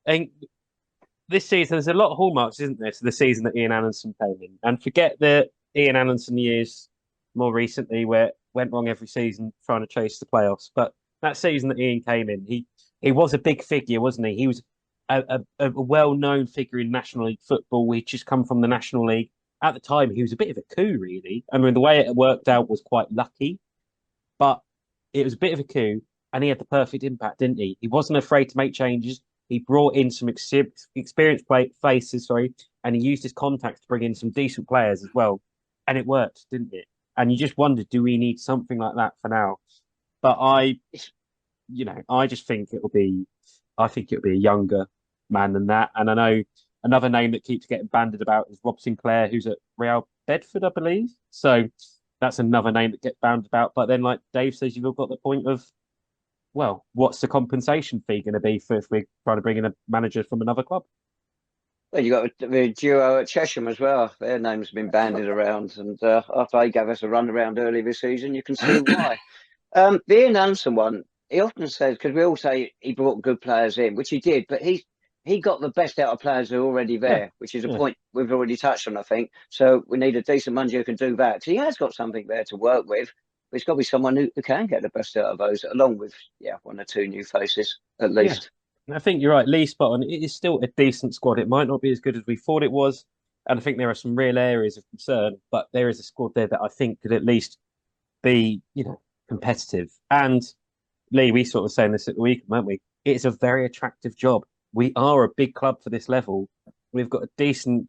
S2: And this season, there's a lot of hallmarks, isn't there? So the season that Ian Allenson came in, and forget the Ian Allenson years more recently, where it went wrong every season trying to chase the playoffs. But that season that Ian came in, he was a big figure, wasn't he? He was a well-known figure in National League football. He'd just come from the National League. At the time, he was a bit of a coup, really. I mean, the way it worked out was quite lucky, but it was a bit of a coup, and he had the perfect impact, didn't he? He wasn't afraid to make changes. He brought in some experienced faces, and he used his contacts to bring in some decent players as well. And it worked, didn't it? And you just wondered, do we need something like that for now? But I just think it'll be a younger man than that. And I know another name that keeps getting bandied about is Rob Sinclair, who's at Real Bedford, I believe. So that's another name that gets bandied about. But then, like Dave says, you've got the point of, well, what's the compensation fee going to be if we're trying to bring in a manager from another club?
S1: Well, you got the duo at Chesham as well. Their name's been bandied around, and after they gave us a run around early this season, you can see why. The Ian Anderson one, he often says, because we all say he brought good players in, which he did, but he got the best out of players who are already there, which is a point we've already touched on, I think. So we need a decent manager who can do that. Because he has got something there to work with, but it's got to be someone who can get the best out of those, along with 1 or 2 new faces at least.
S2: I think you're right, Lee spot on. It is still a decent squad. It might not be as good as we thought it was, and I think there are some real areas of concern, but there is a squad there that I think could at least be, competitive. And Lee, we sort of saying this at the weekend, weren't we? it's a very attractive job. We are a big club for this level. We've got a decent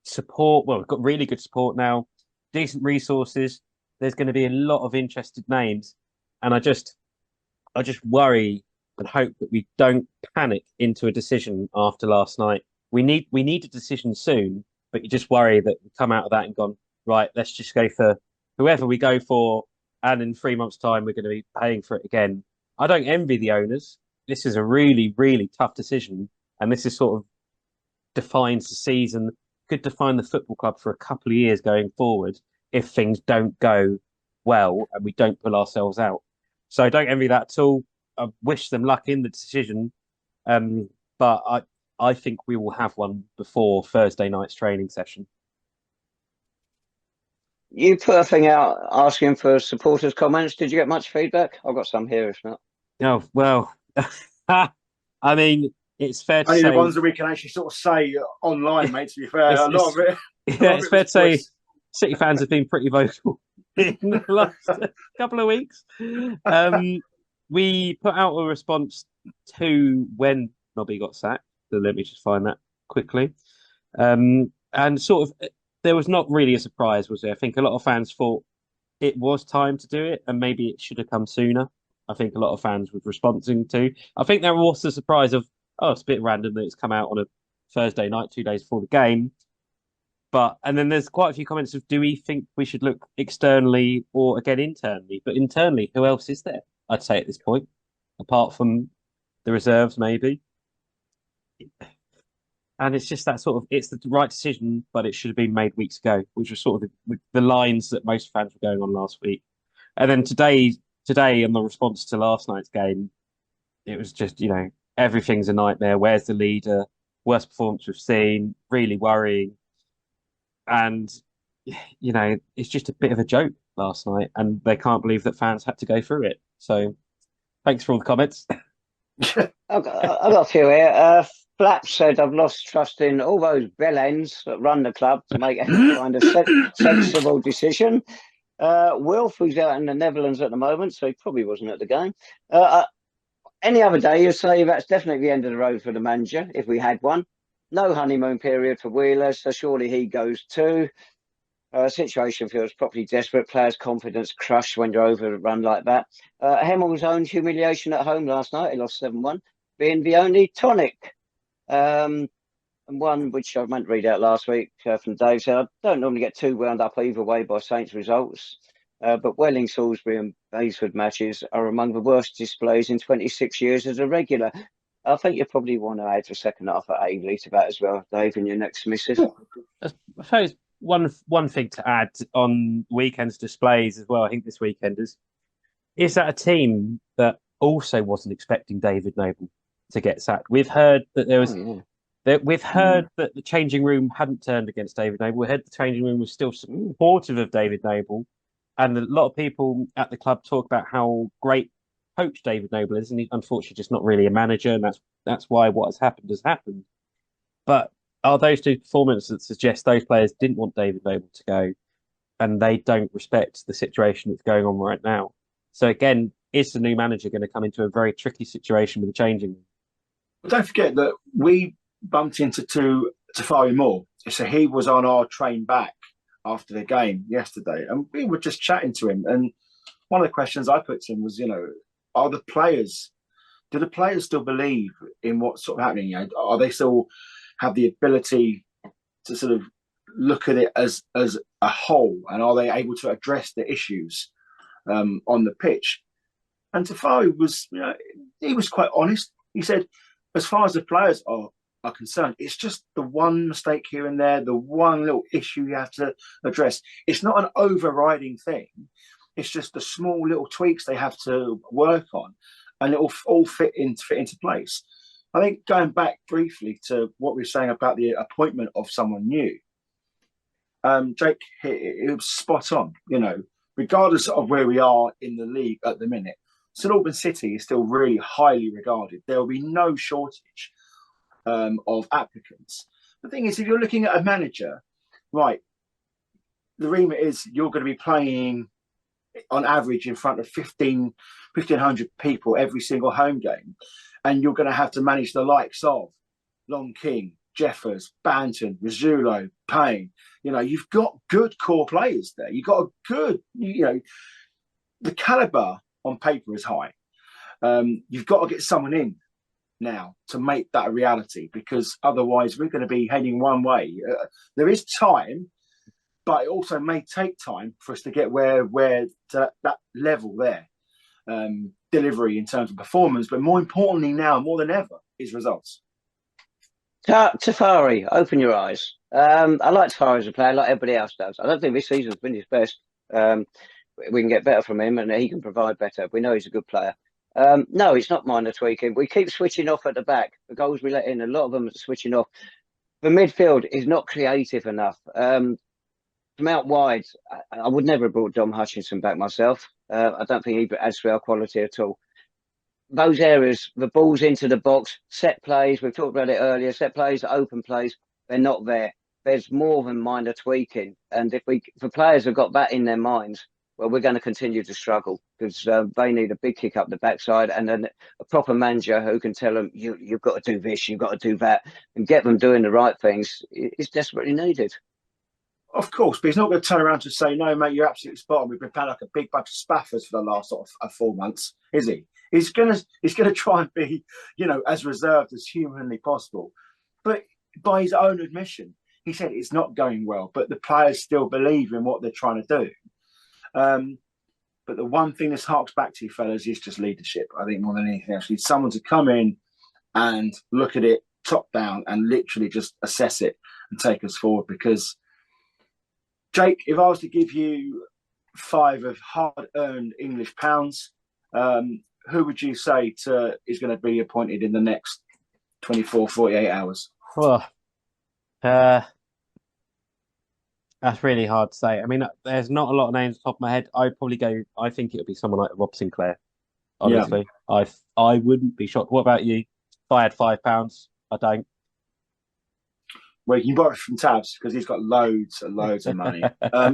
S2: support. Well, we've got really good support now, decent resources. There's going to be a lot of interested names, and I just worry and hope that we don't panic into a decision after last night. We need a decision soon, but you just worry that we come out of that and gone, right, let's just go for whoever we go for, and in 3 months' time we're going to be paying for it again. I don't envy the owners. This is a really, really tough decision, and this is sort of defines the season, could define the football club for a couple of years going forward if things don't go well and we don't pull ourselves out. So I don't envy that at all. I wish them luck in the decision, but I think we will have one before Thursday night's training session.
S1: You put a thing out asking for supporters' comments. Did you get much feedback? I've got some here, if not.
S2: Oh, well, I mean, it's fair to
S3: Only
S2: say...
S3: the ones that we can actually sort of say online, mate, to be fair. A lot of it...
S2: Yeah, it's fair to say City fans have been pretty vocal in the last couple of weeks. We put out a response to when Nobby got sacked. So let me just find that quickly. And sort of, there was not really a surprise, was there? I think a lot of fans thought it was time to do it, and maybe it should have come sooner. I think a lot of fans were responding to. I think there was the surprise of, oh, it's a bit random that it's come out on a Thursday night, 2 days before the game. And then there's quite a few comments of, do we think we should look externally or again internally? But internally, who else is there? I'd say at this point, apart from the reserves, maybe. And it's just that sort of, it's the right decision, but it should have been made weeks ago, which was sort of the lines that most fans were going on last week. And then today, in the response to last night's game, it was just, everything's a nightmare. Where's the leader? Worst performance we've seen, really worrying. And, it's just a bit of a joke last night, and they can't believe that fans had to go through it. So thanks for all the comments.
S1: I've got a few here. Flap said, I've lost trust in all those bellends that run the club to make any kind of sensible decision. Wilf, who's out in the Netherlands at the moment, so he probably wasn't at the game. Any other day, you'd say that's definitely the end of the road for the manager, if we had one. No honeymoon period for Wheeler, so surely he goes too. Situation feels properly desperate. Players' confidence crushed when you're overrun like that. Hemmel's own humiliation at home last night, he lost 7-1, being the only tonic. And one which I meant to read out last week from Dave said, I don't normally get too wound up either way by Saints results, but Welling, Salisbury and Basford matches are among the worst displays in 26 years as a regular. I think you probably want to add the second half at Aveley to that as well, Dave, in your next missus.
S2: I suppose one thing to add on weekend's displays as well, I think this weekend is that a team that also wasn't expecting David Noble to get sacked. We've heard that there was we've heard that the changing room hadn't turned against David Noble. We heard the changing room was still supportive of David Noble, and a lot of people at the club talk about how great coach David Noble is, and he's unfortunately just not really a manager, and that's why what has happened. But are those two performances that suggest those players didn't want David Noble to go, and they don't respect the situation that's going on right now? So again, is the new manager going to come into a very tricky situation with the changing room?
S3: But don't forget that we bumped into Tafari Moore. So he was on our train back after the game yesterday, and we were just chatting to him. And one of the questions I put to him was, do the players still believe in what's sort of happening? Are they still have the ability to sort of look at it as a whole, and are they able to address the issues on the pitch? And Tafari was, he was quite honest. He said, as far as the players are concerned, it's just the one mistake here and there, the one little issue you have to address. It's not an overriding thing. It's just the small little tweaks they have to work on, and it will all fit into place. I think going back briefly to what we were saying about the appointment of someone new, Jake, it was spot on. Regardless of where we are in the league at the minute, St Albans City is still really highly regarded. There will be no shortage of applicants. The thing is, if you're looking at a manager, right, the remit is you're going to be playing on average in front of 1,500 people every single home game. and you're going to have to manage the likes of Long King, Jeffers, Banton, Rizzulo, Payne. You've got good core players there. You've got a good, the calibre on paper is high. You've got to get someone in now to make that a reality, because otherwise we're going to be heading one way. There is time, but it also may take time for us to get where to that level there. Delivery in terms of performance, but more importantly now, more than ever, is results.
S1: Tafari, open your eyes. I like Tafari as a player, like everybody else does. I don't think this season's been his best. We can get better from him, and he can provide better. We know he's a good player. No, it's not minor tweaking. We keep switching off at the back. The goals we let in, a lot of them are switching off. The midfield is not creative enough. From out wide, I would never have brought Dom Hutchinson back myself. I don't think he adds to our quality at all. Those areas, the balls into the box, set plays, we've talked about it earlier, set plays, open plays, they're not there. There's more than minor tweaking. And if the players have got that in their minds, well, we're going to continue to struggle, because they need a big kick up the backside, and then a proper manager who can tell them, you've got to do this, you've got to do that, and get them doing the right things is desperately needed.
S3: Of course, but he's not going to turn around to say, no, mate, you're absolutely spot on. We've been playing like a big bunch of spaffers for the last sort of 4 months, is he? He's going to try and be, as reserved as humanly possible. But by his own admission, he said it's not going well, but the players still believe in what they're trying to do. But the one thing this harks back to, fellas, is just leadership. I think more than anything else, we need someone to come in and look at it top down and literally just assess it and take us forward. Because, Jake, if I was to give you 5 of hard-earned English pounds, who would you say is going to be appointed in the next 24, 48 hours?
S2: Well, that's really hard to say. I mean, there's not a lot of names off the top of my head. I think it would be someone like Rob Sinclair, honestly. Yeah. I wouldn't be shocked. What about you? If I had £5, I don't.
S3: Well, you can borrow it from Tabs, because he's got loads and loads of money. I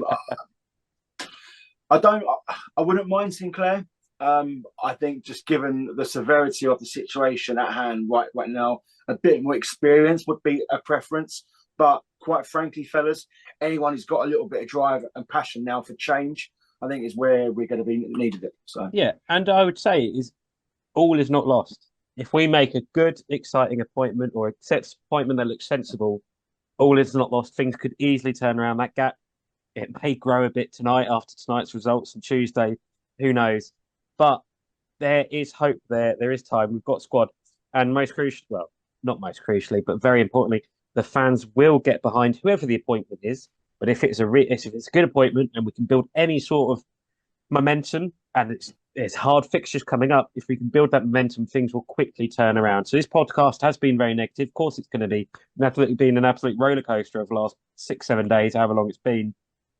S3: wouldn't mind Sinclair. I think just given the severity of the situation at hand right now, a bit more experience would be a preference. But quite frankly, fellas, anyone who's got a little bit of drive and passion now for change, I think is where we're going to be needed. So
S2: yeah, and I would say all is not lost. If we make a good, exciting appointment, or a set appointment that looks sensible, all is not lost. Things could easily turn around that gap. It may grow a bit tonight after tonight's results on Tuesday. Who knows? But there is hope there. There is time. We've got squad. And most crucial, well, not most crucially, but very importantly, the fans will get behind whoever the appointment is. But if it's a good appointment and we can build any sort of momentum, and it's hard fixtures coming up, if we can build that momentum, things will quickly turn around. So this podcast has been very negative. Of course, it's going to be an absolute roller coaster of the last 6-7 days, however long it's been.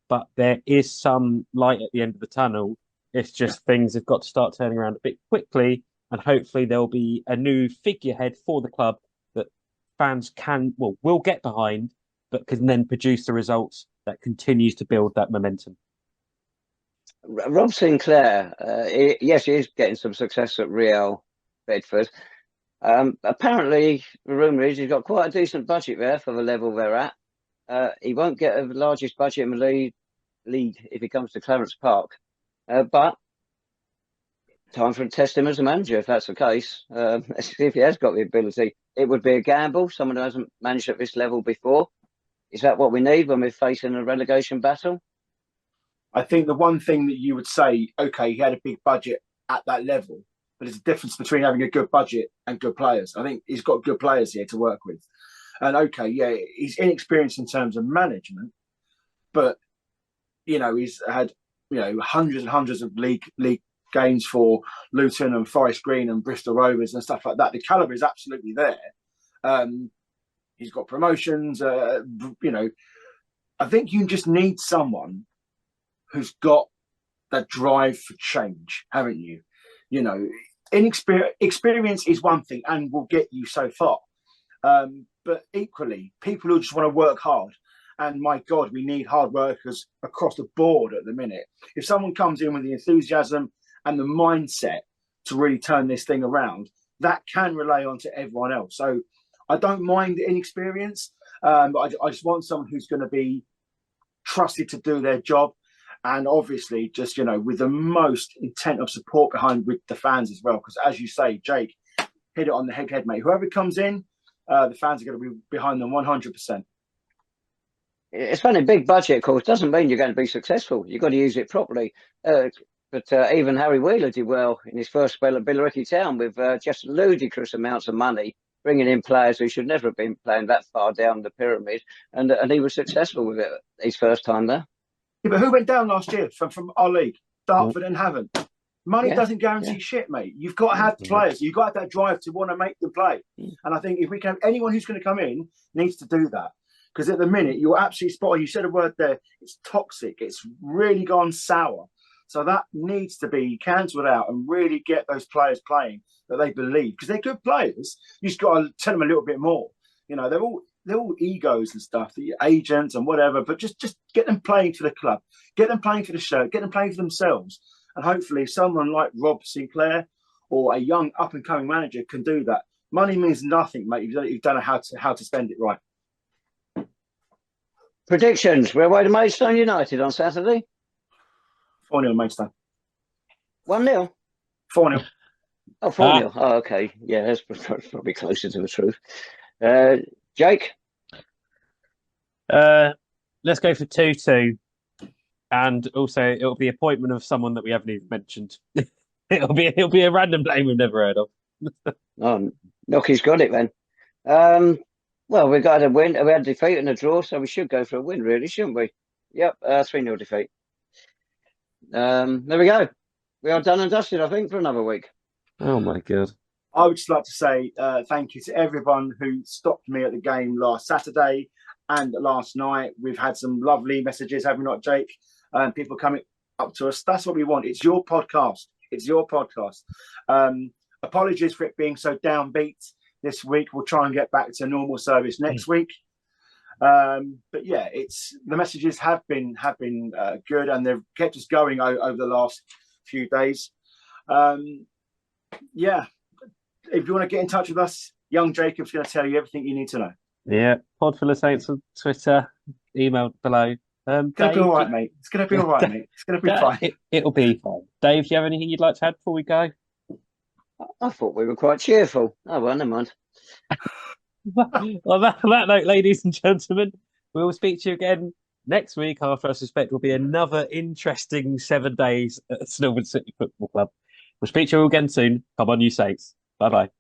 S2: But there is some light at the end of the tunnel. It's just things have got to start turning around a bit quickly, and hopefully there'll be a new figurehead for the club that fans will get behind, but can then produce the results that continues to build that momentum.
S1: Rob Sinclair, yes, he is getting some success at Real Bedford. Apparently, the rumour is he's got quite a decent budget there for the level they're at. He won't get the largest budget in the league if he comes to Clarence Park. But time for to test him as a manager, if that's the case. If he has got the ability, it would be a gamble. Someone who hasn't managed at this level before. Is that what we need when we're facing a relegation battle?
S3: I think the one thing that you would say, okay, he had a big budget at that level, but there's a difference between having a good budget and good players. I think he's got good players here to work with. And okay, yeah, he's inexperienced in terms of management, but, he's had, hundreds and hundreds of league games for Luton and Forest Green and Bristol Rovers and stuff like that. The calibre is absolutely there. He's got promotions, I think you just need someone who's got that drive for change, haven't you? Experience is one thing and will get you so far. But equally, people who just want to work hard. And my God, we need hard workers across the board at the minute. If someone comes in with the enthusiasm and the mindset to really turn this thing around, that can relay on to everyone else. So I don't mind the inexperience, but I just want someone who's going to be trusted to do their job, and obviously just, you know, with the most intent of support behind with the fans as well. Because as you say, Jake, hit it on the head, mate. Whoever comes in, the fans are going to be behind them 100%.
S1: It's funny, big budget, of course, doesn't mean you're going to be successful. You've got to use it properly. But even Harry Wheeler did well in his first spell at Billericay Town with just ludicrous amounts of money, bringing in players who should never have been playing that far down the pyramid, and he was successful with it his first time there.
S3: Yeah, but who went down last year from our league? Dartford and Havant. Money doesn't guarantee shit, mate. You've got to have players. You've got to have that drive to want to make them play. And I think if we can, anyone who's going to come in needs to do that. Because at the minute, you're absolutely spot on. You said a word there. It's toxic. It's really gone sour. So that needs to be cancelled out and really get those players playing that they believe. Because they're good players. You just got to tell them a little bit more. You know, they're all egos and stuff, the agents and whatever. But just get them playing for the club. Get them playing for the shirt. Get them playing for themselves. And hopefully someone like Rob Sinclair or a young up-and-coming manager can do that. Money means nothing, mate. You don't know how to spend it right.
S1: Predictions. We're away to Maidstone United on Saturday.
S3: 4-0 Maidstone.
S1: 1-0?
S3: 4-0.
S1: Oh, 4-0. Oh, okay. Yeah, that's probably closer to the truth. Jake?
S2: Let's go for 2-2. And also, it'll be appointment of someone that we haven't even mentioned. it'll be a random name we've never heard of.
S1: Oh, Nockie's got it then. Well, we got a win. We had a defeat and a draw, so we should go for a win, really, shouldn't we? Yep, 3-0 defeat. There we go. We are done and dusted, I think, for another week.
S2: Oh my God.
S3: I would just like to say thank you to everyone who stopped me at the game last Saturday and last night. We've had some lovely messages, have we not, Jake? People coming up to us. That's what we want. It's your podcast. It's your podcast. Apologies for it being so downbeat this week. We'll try and get back to normal service next week. But yeah, the messages have been good, and they've kept us going over the last few days. Yeah, if you want to get in touch with us, young Jacob's going to tell you everything you need to know.
S2: Yeah, Podful of Saints on Twitter, email below.
S3: It's going to be all right, mate. It's going to be all right, mate. It's going to be fine.
S2: It'll be fine. Dave, do you have anything you'd like to add before we go?
S1: I thought we were quite cheerful. Oh, well, never mind.
S2: On that note, ladies and gentlemen, we will speak to you again next week. After I suspect will be another interesting 7 days at St Albans City Football Club. We'll speak to you all again soon. Come on, you Saints. Bye-bye.